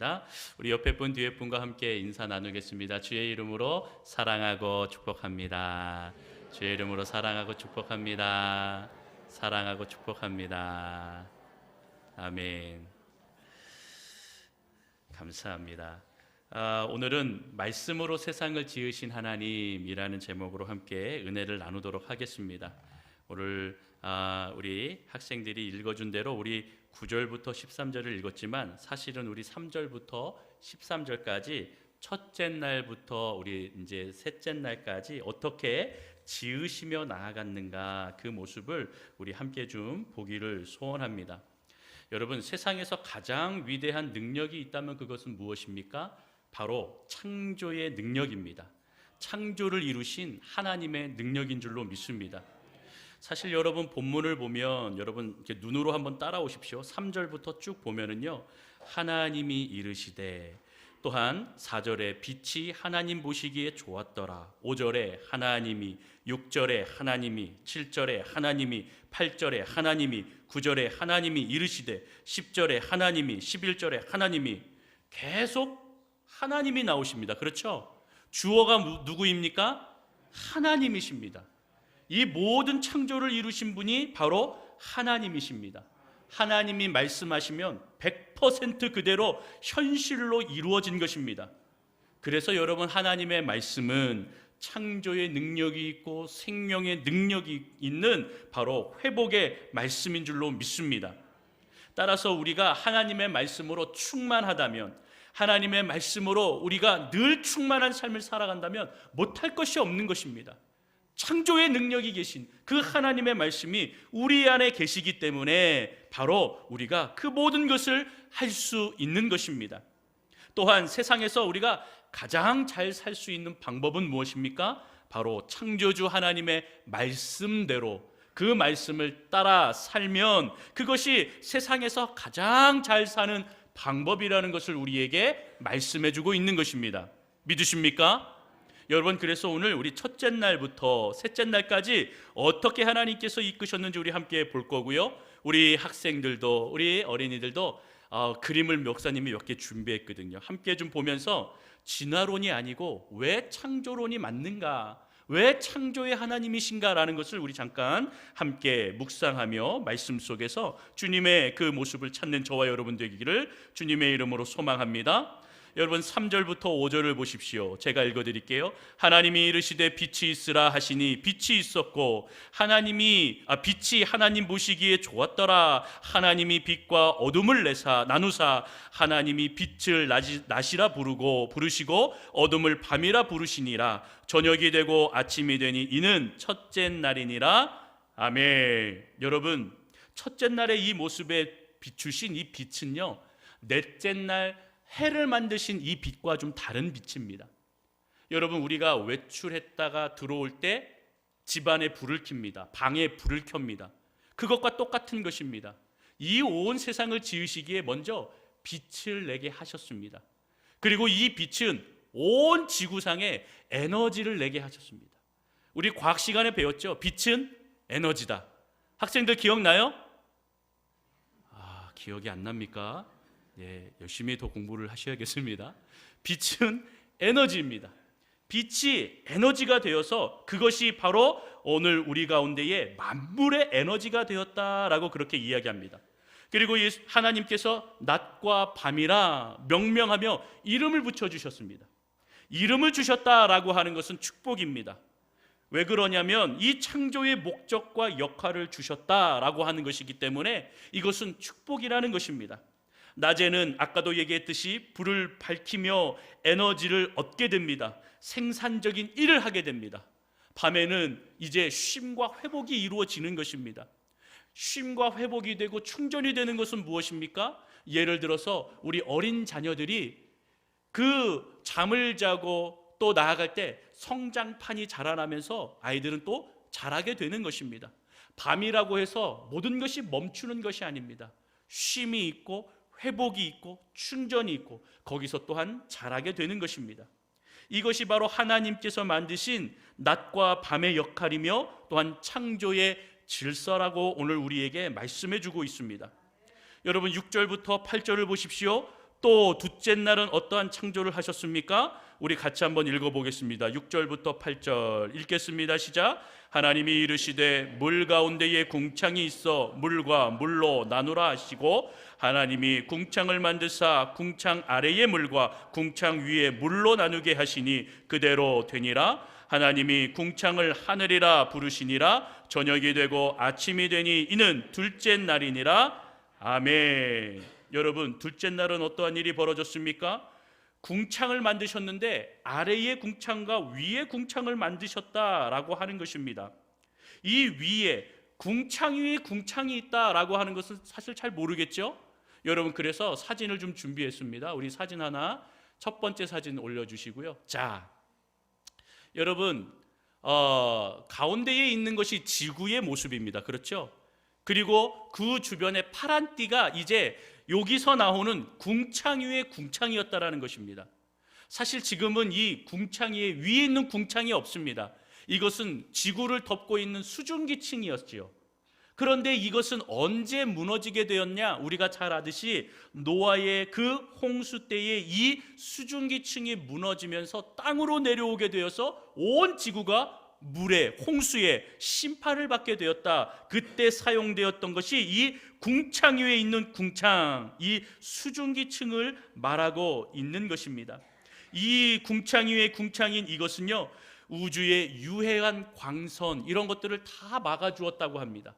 하겠습니다. 우리 옆에 분 뒤에 분과 함께 인사 나누겠습니다. 주의 이름으로 사랑하고 축복합니다. 주의 이름으로 사랑하고 축복합니다. 사랑하고 축복합니다. 아멘. 감사합니다. 오늘은 말씀으로 세상을 지으신 하나님이라는 제목으로 함께 은혜를 나누도록 하겠습니다. 오늘 우리 학생들이 읽어준 대로 우리 9절부터 13절을 읽었지만 사실은 우리 3절부터 13절까지 첫째 날부터 우리 이제 셋째 날까지 어떻게 지으시며 나아갔는가 그 모습을 우리 함께 좀 보기를 소원합니다. 여러분, 세상에서 가장 위대한 능력이 있다면 그것은 무엇입니까? 바로 창조의 능력입니다. 창조를 이루신 하나님의 능력인 줄로 믿습니다. 사실 여러분 본문을 보면 여러분 이렇게 눈으로 한번 따라오십시오. 3절부터 쭉 보면은요, 하나님이 이르시되, 또한 4절에 빛이 하나님 보시기에 좋았더라, 5절에 하나님이, 6절에 하나님이, 7절에 하나님이, 8절에 하나님이, 9절에 하나님이 이르시되, 10절에 하나님이, 11절에 하나님이, 계속 하나님이 나오십니다. 그렇죠? 주어가 누구입니까? 하나님이십니다. 이 모든 창조를 이루신 분이 바로 하나님이십니다. 하나님이 말씀하시면 100% 그대로 현실로 이루어진 것입니다. 그래서 여러분, 하나님의 말씀은 창조의 능력이 있고 생명의 능력이 있는 바로 회복의 말씀인 줄로 믿습니다. 따라서 우리가 하나님의 말씀으로 충만하다면, 하나님의 말씀으로 우리가 늘 충만한 삶을 살아간다면 못할 것이 없는 것입니다. 창조의 능력이 계신 그 하나님의 말씀이 우리 안에 계시기 때문에 바로 우리가 그 모든 것을 할 수 있는 것입니다. 또한 세상에서 우리가 가장 잘 살 수 있는 방법은 무엇입니까? 바로 창조주 하나님의 말씀대로 그 말씀을 따라 살면 그것이 세상에서 가장 잘 사는 방법이라는 것을 우리에게 말씀해주고 있는 것입니다. 믿으십니까? 여러분, 그래서 오늘 우리 첫째 날부터 셋째 날까지 어떻게 하나님께서 이끄셨는지 우리 함께 볼 거고요. 우리 학생들도, 우리 어린이들도 그림을 목사님이 몇 개 준비했거든요. 함께 좀 보면서 진화론이 아니고 왜 창조론이 맞는가, 왜 창조의 하나님이신가라는 것을 우리 잠깐 함께 묵상하며 말씀 속에서 주님의 그 모습을 찾는 저와 여러분 되기를 주님의 이름으로 소망합니다. 여러분, 3절부터 5절을 보십시오. 제가 읽어드릴게요. 하나님이 이르시되 빛이 있으라 하시니 빛이 있었고, 빛이 하나님 보시기에 좋았더라. 하나님이 빛과 어둠을 나누사 하나님이 빛을 낮이라 부르시고 어둠을 밤이라 부르시니라. 저녁이 되고 아침이 되니 이는 첫째 날이니라. 아멘. 여러분, 첫째 날의 이 모습에 비추신 이 빛은요, 넷째 날 해를 만드신 이 빛과 좀 다른 빛입니다. 여러분, 우리가 외출했다가 들어올 때 집안에 불을 켭니다. 방에 불을 켭니다. 그것과 똑같은 것입니다. 이 온 세상을 지으시기에 먼저 빛을 내게 하셨습니다. 그리고 이 빛은 온 지구상에 에너지를 내게 하셨습니다. 우리 과학 시간에 배웠죠? 빛은 에너지다. 학생들 기억나요? 기억이 안 납니까? 열심히 더 공부를 하셔야겠습니다. 빛은 에너지입니다. 빛이 에너지가 되어서 그것이 바로 오늘 우리 가운데에 만물의 에너지가 되었다라고 그렇게 이야기합니다. 그리고 하나님께서 낮과 밤이라 명명하며 이름을 붙여주셨습니다. 이름을 주셨다라고 하는 것은 축복입니다. 왜 그러냐면 이 창조의 목적과 역할을 주셨다라고 하는 것이기 때문에 이것은 축복이라는 것입니다. 낮에는 아까도 얘기했듯이 불을 밝히며 에너지를 얻게 됩니다. 생산적인 일을 하게 됩니다. 밤에는 이제 쉼과 회복이 이루어지는 것입니다. 쉼과 회복이 되고 충전이 되는 것은 무엇입니까? 예를 들어서 우리 어린 자녀들이 그 잠을 자고 또 나아갈 때 성장판이 자라나면서 아이들은 또 자라게 되는 것입니다. 밤이라고 해서 모든 것이 멈추는 것이 아닙니다. 쉼이 있고 회복이 있고 충전이 있고 거기서 또한 자라게 되는 것입니다. 이것이 바로 하나님께서 만드신 낮과 밤의 역할이며 또한 창조의 질서라고 오늘 우리에게 말씀해 주고 있습니다. 여러분, 6절부터 8절을 보십시오. 또 둘째 날은 어떠한 창조를 하셨습니까? 우리 같이 한번 읽어보겠습니다. 6절부터 8절 읽겠습니다. 시작. 하나님이 이르시되 물 가운데에 궁창이 있어 물과 물로 나누라 하시고 하나님이 궁창을 만드사 궁창 아래의 물과 궁창 위의 물로 나누게 하시니 그대로 되니라. 하나님이 궁창을 하늘이라 부르시니라. 저녁이 되고 아침이 되니 이는 둘째 날이니라. 아멘. 여러분, 둘째 날은 어떠한 일이 벌어졌습니까? 궁창을 만드셨는데 아래의 궁창과 위의 궁창을 만드셨다라고 하는 것입니다. 이 위에 궁창 위에 궁창이 있다라고 하는 것은 사실 잘 모르겠죠? 여러분, 그래서 사진을 좀 준비했습니다. 우리 사진 하나, 첫 번째 사진 올려주시고요. 자, 여러분, 가운데에 있는 것이 지구의 모습입니다. 그렇죠? 그리고 그 주변에 파란 띠가 이제 여기서 나오는 궁창 위의 궁창이었다라는 것입니다. 사실 지금은 이 궁창 위에 있는 궁창이 없습니다. 이것은 지구를 덮고 있는 수증기층이었지요. 그런데 이것은 언제 무너지게 되었냐? 우리가 잘 아듯이 노아의 그 홍수 때에 이 수증기층이 무너지면서 땅으로 내려오게 되어서 온 지구가 물에 홍수에 심판을 받게 되었다. 그때 사용되었던 것이 이 궁창 위에 있는 궁창, 이 수증기층을 말하고 있는 것입니다. 이 궁창 위의 궁창인 이것은요, 우주의 유해한 광선 이런 것들을 다 막아주었다고 합니다.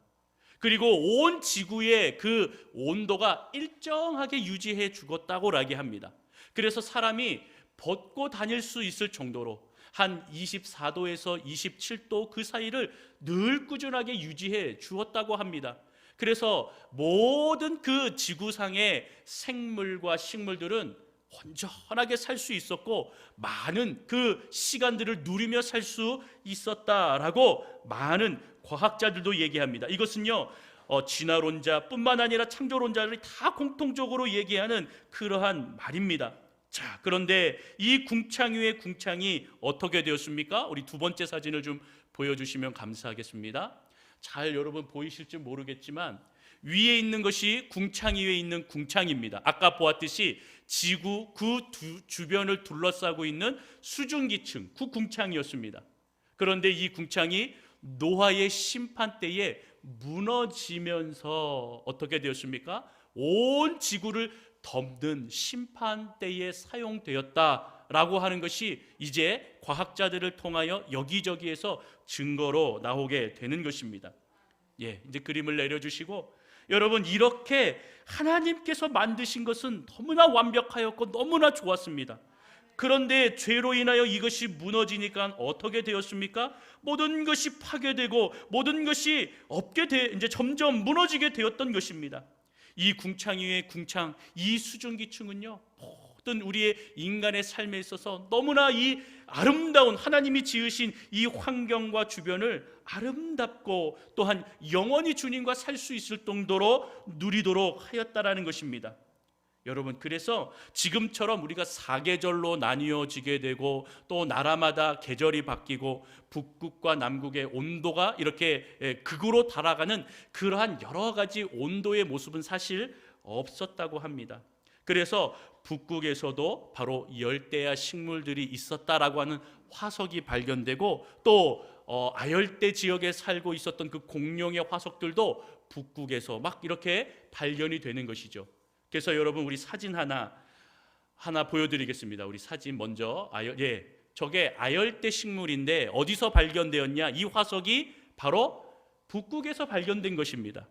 그리고 온 지구의 그 온도가 일정하게 유지해 주었다고 이야기합니다. 그래서 사람이 벗고 다닐 수 있을 정도로 한 24도에서 27도 그 사이를 늘 꾸준하게 유지해 주었다고 합니다. 그래서 모든 그 지구상의 생물과 식물들은 온전하게 살 수 있었고 많은 그 시간들을 누리며 살 수 있었다라고 많은 과학자들도 얘기합니다. 이것은요, 진화론자뿐만 아니라 창조론자들이 다 공통적으로 얘기하는 그러한 말입니다. 자, 그런데 이 궁창 위의 궁창이 어떻게 되었습니까? 우리 두 번째 사진을 좀 보여주시면 감사하겠습니다. 잘 여러분 보이실지 모르겠지만 위에 있는 것이 궁창 위에 있는 궁창입니다. 아까 보았듯이 지구 그 주변을 둘러싸고 있는 수증기층, 그 궁창이었습니다. 그런데 이 궁창이 노아의 심판 때에 무너지면서 어떻게 되었습니까? 온 지구를 덮는 심판 때에 사용되었다라고 하는 것이 이제 과학자들을 통하여 여기저기에서 증거로 나오게 되는 것입니다. 예, 이제 그림을 내려주시고, 여러분, 이렇게 하나님께서 만드신 것은 너무나 완벽하였고 너무나 좋았습니다. 그런데 죄로 인하여 이것이 무너지니까 어떻게 되었습니까? 모든 것이 파괴되고 모든 것이 없게 이제 점점 무너지게 되었던 것입니다. 이 궁창 위의 궁창, 이 수증기층은요, 모든 우리의 인간의 삶에 있어서 너무나 이 아름다운 하나님이 지으신 이 환경과 주변을 아름답고 또한 영원히 주님과 살 수 있을 정도로 누리도록 하였다라는 것입니다. 여러분, 그래서 지금처럼 우리가 사계절로 나뉘어지게 되고 또 나라마다 계절이 바뀌고 북극과 남극의 온도가 이렇게 극으로 달아가는 그러한 여러 가지 온도의 모습은 사실 없었다고 합니다. 그래서 북극에서도 바로 열대야 식물들이 있었다라고 하는 화석이 발견되고 또 아열대 지역에 살고 있었던 그 공룡의 화석들도 북극에서 막 이렇게 발견이 되는 것이죠. 그래서 여러분, 우리 사진 하나 보여드리겠습니다. 우리 사진 먼저. 저게 아열대 식물인데 어디서 발견되었냐? 이 화석이 바로 북극에서 발견된 것입니다.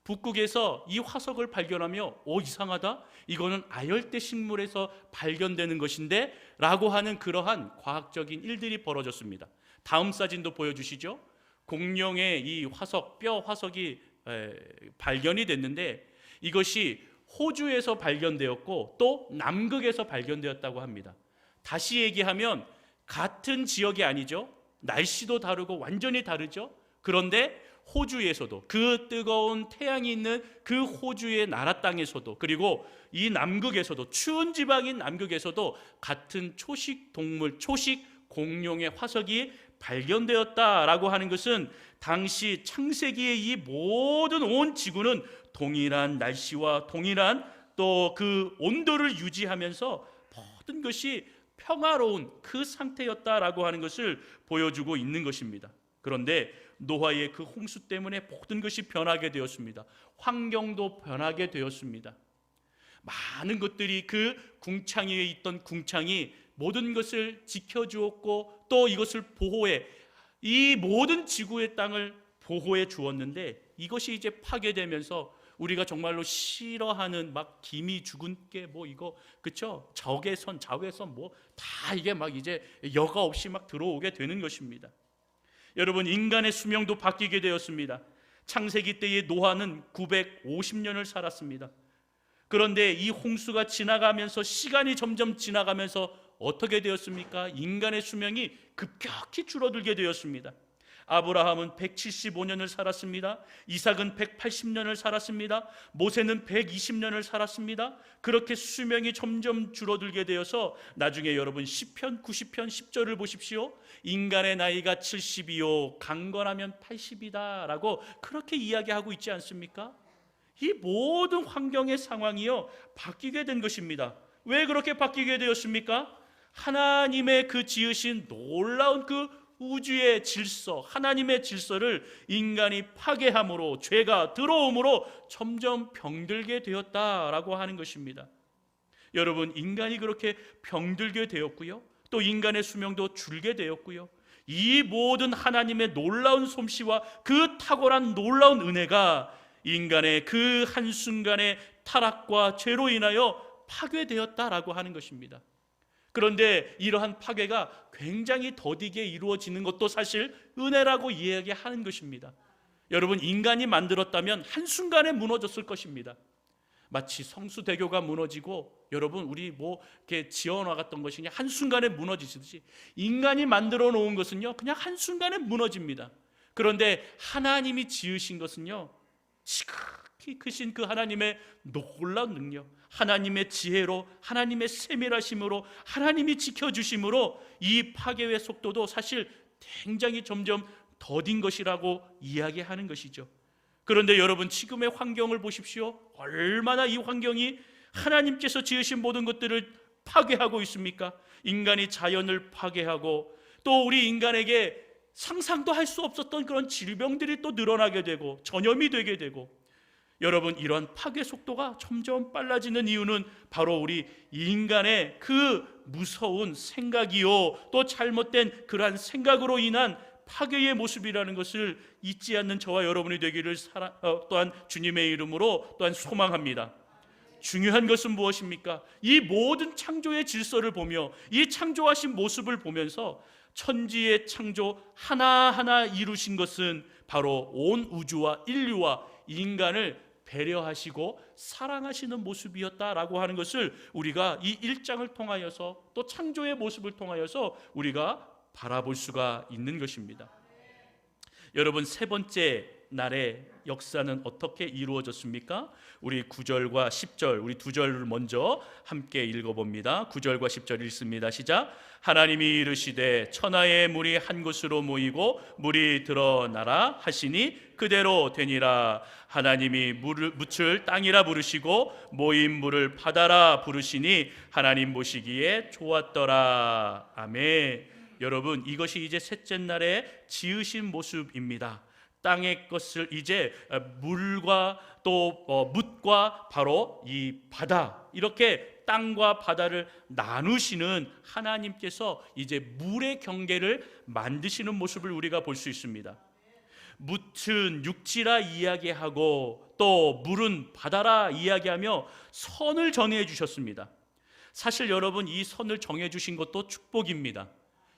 북극에서 이 화석을 발견하며 이상하다, 이거는 아열대 식물에서 발견되는 것인데 라고 하는 그러한 과학적인 일들이 벌어졌습니다. 다음 사진도 보여주시죠. 공룡의 이 화석, 뼈 화석이 발견이 됐는데 이것이 호주에서 발견되었고 또 남극에서 발견되었다고 합니다. 다시 얘기하면 같은 지역이 아니죠. 날씨도 다르고 완전히 다르죠. 그런데 호주에서도, 그 뜨거운 태양이 있는 그 호주의 나라 땅에서도, 그리고 이 남극에서도, 추운 지방인 남극에서도 같은 초식 동물, 초식 공룡의 화석이 발견되었다라고 하는 것은 당시 창세기의 이 모든 온 지구는 동일한 날씨와 동일한 또 그 온도를 유지하면서 모든 것이 평화로운 그 상태였다라고 하는 것을 보여주고 있는 것입니다. 그런데 노아의 그 홍수 때문에 모든 것이 변하게 되었습니다. 환경도 변하게 되었습니다. 많은 것들이 그 궁창 위에 있던 궁창이 모든 것을 지켜주었고 또 이것을 보호해, 이 모든 지구의 땅을 보호해 주었는데 이것이 이제 파괴되면서 우리가 정말로 싫어하는 막 기미 죽은 게 뭐 이거 그쵸? 적외선 자외선 뭐 다 이게 막 이제 여과 없이 막 들어오게 되는 것입니다. 여러분, 인간의 수명도 바뀌게 되었습니다. 창세기 때의 노아는 950년을 살았습니다. 그런데 이 홍수가 지나가면서 시간이 점점 지나가면서 어떻게 되었습니까? 인간의 수명이 급격히 줄어들게 되었습니다. 아브라함은 175년을 살았습니다. 이삭은 180년을 살았습니다. 모세는 120년을 살았습니다. 그렇게 수명이 점점 줄어들게 되어서 나중에 여러분 시편 90편 10절을 보십시오. 인간의 나이가 70이요 강건하면 80이다 라고 그렇게 이야기하고 있지 않습니까? 이 모든 환경의 상황이요 바뀌게 된 것입니다. 왜 그렇게 바뀌게 되었습니까? 하나님의 그 지으신 놀라운 그 우주의 질서, 하나님의 질서를 인간이 파괴함으로, 죄가 들어옴으로 점점 병들게 되었다라고 하는 것입니다. 여러분, 인간이 그렇게 병들게 되었고요, 또 인간의 수명도 줄게 되었고요, 이 모든 하나님의 놀라운 솜씨와 그 탁월한 놀라운 은혜가 인간의 그 한순간의 타락과 죄로 인하여 파괴되었다라고 하는 것입니다. 그런데 이러한 파괴가 굉장히 더디게 이루어지는 것도 사실 은혜라고 이야기하는 것입니다. 여러분, 인간이 만들었다면 한순간에 무너졌을 것입니다. 마치 성수대교가 무너지고 여러분 우리 뭐 이렇게 지어나갔던 것이 그냥 한순간에 무너지듯이 인간이 만들어 놓은 것은요 그냥 한순간에 무너집니다. 그런데 하나님이 지으신 것은요 지극히 크신 그 하나님의 놀라운 능력, 하나님의 지혜로, 하나님의 세밀하심으로, 하나님이 지켜주심으로 이 파괴의 속도도 사실 굉장히 점점 더딘 것이라고 이야기하는 것이죠. 그런데 여러분, 지금의 환경을 보십시오. 얼마나 이 환경이 하나님께서 지으신 모든 것들을 파괴하고 있습니까? 인간이 자연을 파괴하고 또 우리 인간에게 상상도 할 수 없었던 그런 질병들이 또 늘어나게 되고 전염이 되게 되고, 여러분, 이러한 파괴 속도가 점점 빨라지는 이유는 바로 우리 인간의 그 무서운 생각이요 또 잘못된 그러한 생각으로 인한 파괴의 모습이라는 것을 잊지 않는 저와 여러분이 되기를 또한 주님의 이름으로 또한 소망합니다. 중요한 것은 무엇입니까? 이 모든 창조의 질서를 보며 이 창조하신 모습을 보면서 천지의 창조 하나하나 이루신 것은 바로 온 우주와 인류와 인간을 배려하시고 사랑하시는 모습이었다라고 하는 것을 우리가 이 1장을 통하여서 또 창조의 모습을 통하여서 우리가 바라볼 수가 있는 것입니다. 여러분, 세 번째 날의 역사는 어떻게 이루어졌습니까? 우리 9절과 10절, 우리 두 절을 먼저 함께 읽어봅니다. 9절과 10절 읽습니다. 시작. 하나님이 이르시되 천하의 물이 한 곳으로 모이고 물이 드러나라 하시니 그대로 되니라. 하나님이 물을 묻을 땅이라 부르시고 모인 물을 바다라 부르시니 하나님 보시기에 좋았더라. 아멘. 여러분, 이것이 이제 셋째 날에 지으신 모습입니다. 땅의 것을 이제 물과 또 묻과 바로 이 바다, 이렇게 땅과 바다를 나누시는 하나님께서 이제 물의 경계를 만드시는 모습을 우리가 볼 수 있습니다. 묻은 육지라 이야기하고 또 물은 바다라 이야기하며 선을 정해 주셨습니다. 사실 여러분, 이 선을 정해 주신 것도 축복입니다.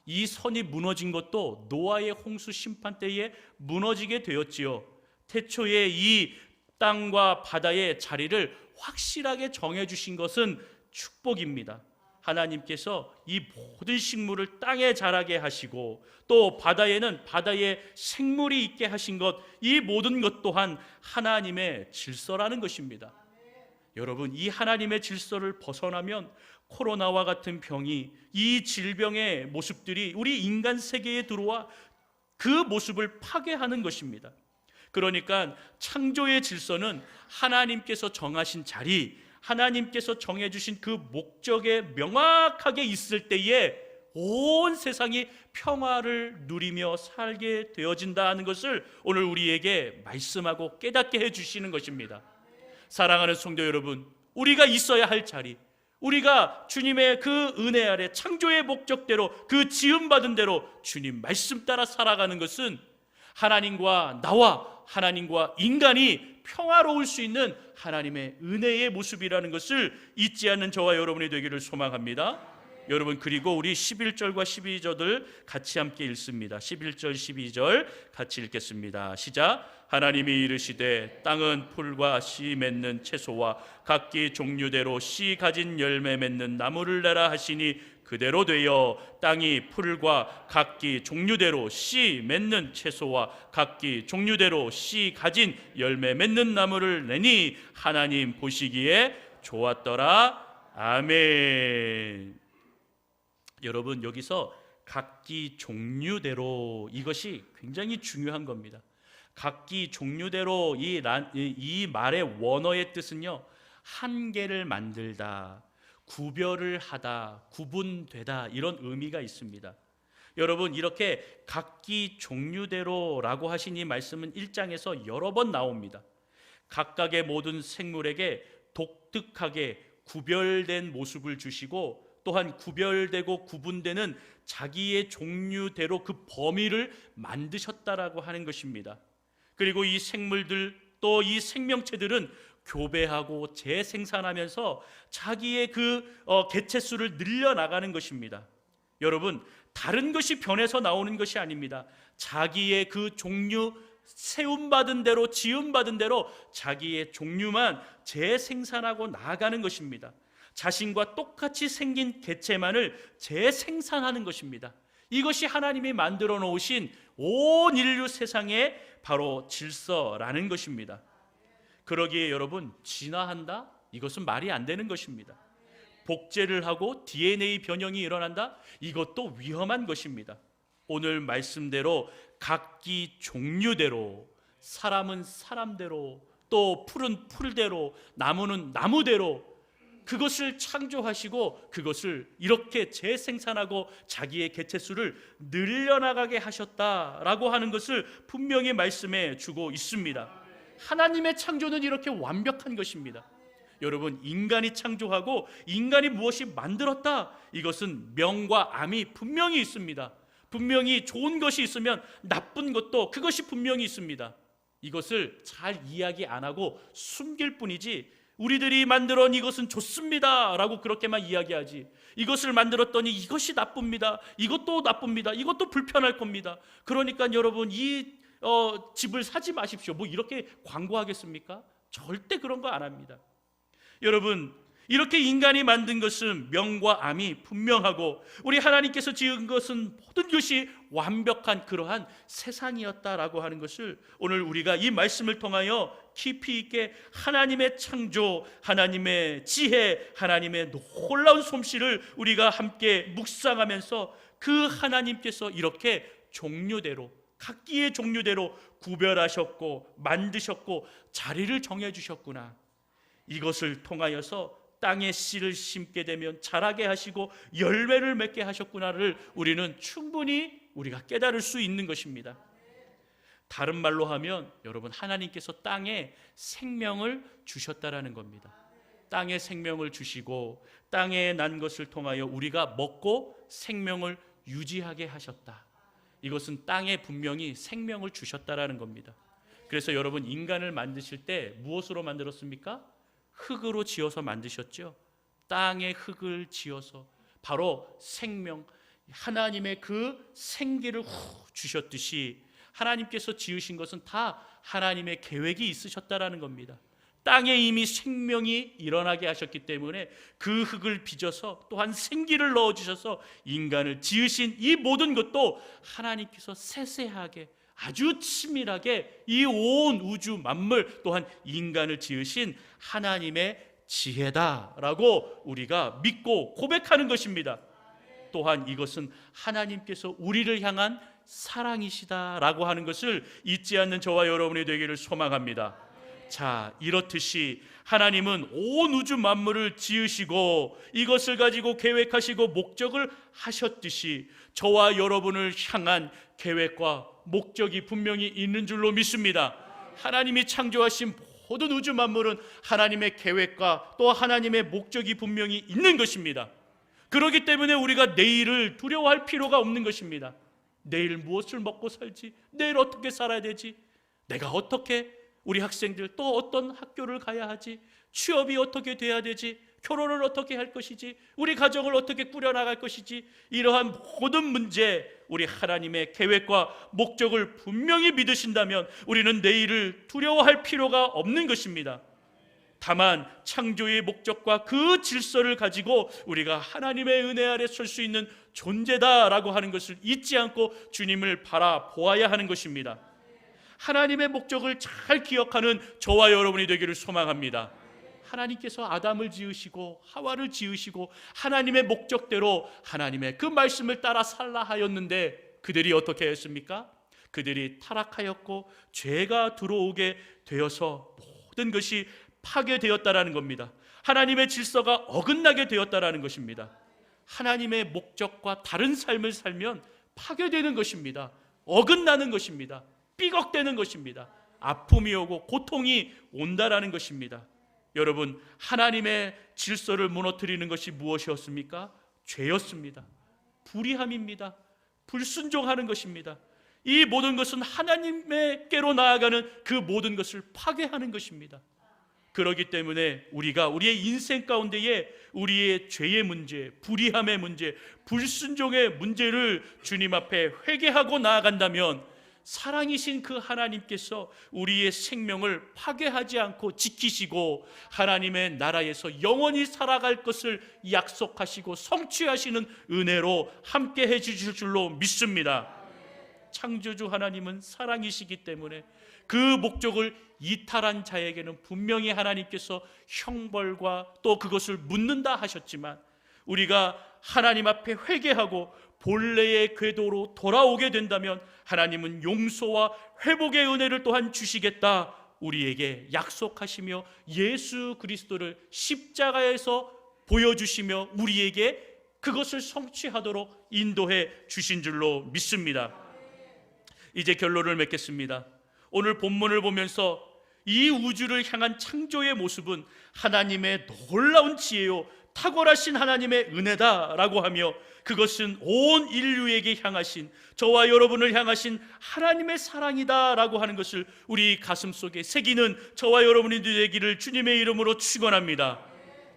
이 선이 무너진 것도 노아의 홍수 심판 때에 무너지게 되었지요. 태초에 이 땅과 바다의 자리를 확실하게 정해 주신 것은 축복입니다. 하나님께서 이 모든 식물을 땅에 자라게 하시고 또 바다에는 바다에 생물이 있게 하신 것, 이 모든 것 또한 하나님의 질서라는 것입니다. 여러분, 이 하나님의 질서를 벗어나면 코로나와 같은 병이, 이 질병의 모습들이 우리 인간 세계에 들어와 그 모습을 파괴하는 것입니다. 그러니까 창조의 질서는 하나님께서 정하신 자리, 하나님께서 정해주신 그 목적에 명확하게 있을 때에 온 세상이 평화를 누리며 살게 되어진다는 것을 오늘 우리에게 말씀하고 깨닫게 해주시는 것입니다. 사랑하는 성도 여러분, 우리가 있어야 할 자리, 우리가 주님의 그 은혜 아래 창조의 목적대로 그 지음받은 대로 주님 말씀 따라 살아가는 것은 하나님과 나와 하나님과 인간이 평화로울 수 있는 하나님의 은혜의 모습이라는 것을 잊지 않는 저와 여러분이 되기를 소망합니다. 여러분, 그리고 우리 11절과 12절을 같이 함께 읽습니다. 11절 12절 같이 읽겠습니다. 시작. 하나님이 이르시되 땅은 풀과 씨 맺는 채소와 각기 종류대로 씨 가진 열매 맺는 나무를 내라 하시니 그대로 되어 땅이 풀과 각기 종류대로 씨 맺는 채소와 각기 종류대로 씨 가진 열매 맺는 나무를 내니 하나님 보시기에 좋았더라. 아멘. 여러분, 여기서 각기 종류대로, 이것이 굉장히 중요한 겁니다. 각기 종류대로, 이 말의 원어의 뜻은요, 한계를 만들다, 구별을 하다, 구분되다, 이런 의미가 있습니다. 여러분, 이렇게 각기 종류대로라고 하신 이 말씀은 1장에서 여러 번 나옵니다. 각각의 모든 생물에게 독특하게 구별된 모습을 주시고, 또한 구별되고 구분되는 자기의 종류대로 그 범위를 만드셨다라고 하는 것입니다. 그리고 이 생물들, 또 이 생명체들은 교배하고 재생산하면서 자기의 개체수를 늘려나가는 것입니다. 여러분, 다른 것이 변해서 나오는 것이 아닙니다. 자기의 그 종류, 세움받은 대로, 지음받은 대로 자기의 종류만 재생산하고 나아가는 것입니다. 자신과 똑같이 생긴 개체만을 재생산하는 것입니다. 이것이 하나님이 만들어 놓으신 온 인류 세상의 바로 질서라는 것입니다. 그러기에 여러분, 진화한다? 이것은 말이 안 되는 것입니다. 복제를 하고 DNA 변형이 일어난다? 이것도 위험한 것입니다. 오늘 말씀대로 각기 종류대로, 사람은 사람대로, 또 풀은 풀대로, 나무는 나무대로 그것을 창조하시고 그것을 이렇게 재생산하고 자기의 개체수를 늘려나가게 하셨다라고 하는 것을 분명히 말씀해 주고 있습니다. 하나님의 창조는 이렇게 완벽한 것입니다. 여러분, 인간이 창조하고 인간이 무엇이 만들었다, 이것은 명과 암이 분명히 있습니다. 분명히 좋은 것이 있으면 나쁜 것도 그것이 분명히 있습니다. 이것을 잘 이야기 안 하고 숨길 뿐이지, 우리들이 만들어 이것은 좋습니다 라고 그렇게만 이야기하지, 이것을 만들었더니 이것이 나쁩니다, 이것도 나쁩니다, 이것도 불편할 겁니다, 그러니까 여러분 집을 사지 마십시오, 뭐 이렇게 광고하겠습니까? 절대 그런 거 안 합니다. 여러분, 이렇게 인간이 만든 것은 명과 암이 분명하고 우리 하나님께서 지은 것은 모든 것이 완벽한 그러한 세상이었다라고 하는 것을 오늘 우리가 이 말씀을 통하여 깊이 있게 하나님의 창조, 하나님의 지혜, 하나님의 놀라운 솜씨를 우리가 함께 묵상하면서 그 하나님께서 이렇게 종류대로, 각기의 종류대로 구별하셨고 만드셨고 자리를 정해주셨구나, 이것을 통하여서 땅에 씨를 심게 되면 자라게 하시고 열매를 맺게 하셨구나를 우리는 충분히 우리가 깨달을 수 있는 것입니다. 다른 말로 하면 여러분, 하나님께서 땅에 생명을 주셨다라는 겁니다. 땅에 생명을 주시고 땅에 난 것을 통하여 우리가 먹고 생명을 유지하게 하셨다. 이것은 땅에 분명히 생명을 주셨다라는 겁니다. 그래서 여러분, 인간을 만드실 때 무엇으로 만들었습니까? 흙으로 지어서 만드셨죠. 땅에 흙을 지어서 바로 생명, 하나님의 그 생기를 주셨듯이 하나님께서 지으신 것은 다 하나님의 계획이 있으셨다라는 겁니다. 땅에 이미 생명이 일어나게 하셨기 때문에 그 흙을 빚어서 또한 생기를 넣어주셔서 인간을 지으신 이 모든 것도 하나님께서 세세하게, 아주 치밀하게 이 온 우주 만물 또한 인간을 지으신 하나님의 지혜다라고 우리가 믿고 고백하는 것입니다. 또한 이것은 하나님께서 우리를 향한 사랑이시다라고 하는 것을 잊지 않는 저와 여러분이 되기를 소망합니다. 자, 이렇듯이 하나님은 온 우주 만물을 지으시고 이것을 가지고 계획하시고 목적을 하셨듯이 저와 여러분을 향한 계획과 목적이 분명히 있는 줄로 믿습니다. 하나님이 창조하신 모든 우주 만물은 하나님의 계획과 또 하나님의 목적이 분명히 있는 것입니다. 그렇기 때문에 우리가 내일을 두려워할 필요가 없는 것입니다. 내일 무엇을 먹고 살지? 내일 어떻게 살아야 되지? 내가 어떻게, 우리 학생들 또 어떤 학교를 가야 하지? 취업이 어떻게 돼야 되지? 결혼을 어떻게 할 것이지? 우리 가정을 어떻게 꾸려나갈 것이지? 이러한 모든 문제, 우리 하나님의 계획과 목적을 분명히 믿으신다면 우리는 내일을 두려워할 필요가 없는 것입니다. 다만 창조의 목적과 그 질서를 가지고 우리가 하나님의 은혜 아래 설 수 있는 존재다라고 하는 것을 잊지 않고 주님을 바라보아야 하는 것입니다. 하나님의 목적을 잘 기억하는 저와 여러분이 되기를 소망합니다. 하나님께서 아담을 지으시고 하와를 지으시고 하나님의 목적대로 하나님의 그 말씀을 따라 살라 하였는데 그들이 어떻게 했습니까? 그들이 타락하였고 죄가 들어오게 되어서 모든 것이 파괴되었다라는 겁니다. 하나님의 질서가 어긋나게 되었다라는 것입니다. 하나님의 목적과 다른 삶을 살면 파괴되는 것입니다. 어긋나는 것입니다. 삐걱대는 것입니다. 아픔이 오고 고통이 온다라는 것입니다. 여러분, 하나님의 질서를 무너뜨리는 것이 무엇이었습니까? 죄였습니다. 불의함입니다. 불순종하는 것입니다. 이 모든 것은 하나님께로 나아가는 그 모든 것을 파괴하는 것입니다. 그렇기 때문에 우리가 우리의 인생 가운데에 우리의 죄의 문제, 불의함의 문제, 불순종의 문제를 주님 앞에 회개하고 나아간다면 사랑이신 그 하나님께서 우리의 생명을 파괴하지 않고 지키시고 하나님의 나라에서 영원히 살아갈 것을 약속하시고 성취하시는 은혜로 함께 해주실 줄로 믿습니다. 창조주 하나님은 사랑이시기 때문에 그 목적을 이탈한 자에게는 분명히 하나님께서 형벌과 또 그것을 묻는다 하셨지만 우리가 하나님 앞에 회개하고 본래의 궤도로 돌아오게 된다면 하나님은 용서와 회복의 은혜를 또한 주시겠다 우리에게 약속하시며 예수 그리스도를 십자가에서 보여주시며 우리에게 그것을 성취하도록 인도해 주신 줄로 믿습니다. 이제 결론을 맺겠습니다. 오늘 본문을 보면서 이 우주를 향한 창조의 모습은 하나님의 놀라운 지혜요 탁월하신 하나님의 은혜다라고 하며 그것은 온 인류에게 향하신 저와 여러분을 향하신 하나님의 사랑이다라고 하는 것을 우리 가슴속에 새기는 저와 여러분이 되기를 주님의 이름으로 축원합니다.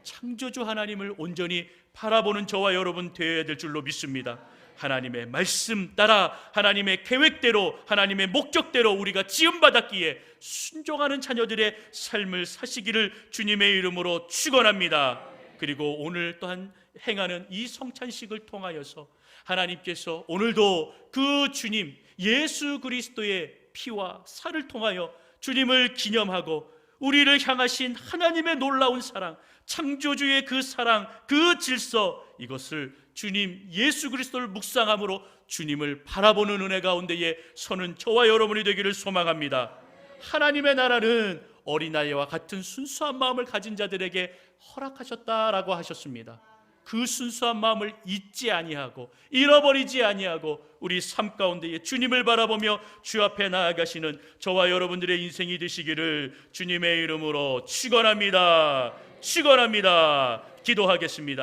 창조주 하나님을 온전히 바라보는 저와 여러분 되어야 될 줄로 믿습니다. 하나님의 말씀 따라 하나님의 계획대로 하나님의 목적대로 우리가 지음받았기에 순종하는 자녀들의 삶을 사시기를 주님의 이름으로 축원합니다. 그리고 오늘 또한 행하는 이 성찬식을 통하여서 하나님께서 오늘도 그 주님 예수 그리스도의 피와 살을 통하여 주님을 기념하고 우리를 향하신 하나님의 놀라운 사랑, 창조주의 그 사랑, 그 질서, 이것을 주님 예수 그리스도를 묵상함으로 주님을 바라보는 은혜 가운데에 서는 저와 여러분이 되기를 소망합니다. 하나님의 나라는 어린아이와 같은 순수한 마음을 가진 자들에게 허락하셨다라고 하셨습니다. 그 순수한 마음을 잊지 아니하고 잃어버리지 아니하고 우리 삶 가운데에 주님을 바라보며 주 앞에 나아가시는 저와 여러분들의 인생이 되시기를 주님의 이름으로 축원합니다. 축원합니다. 기도하겠습니다.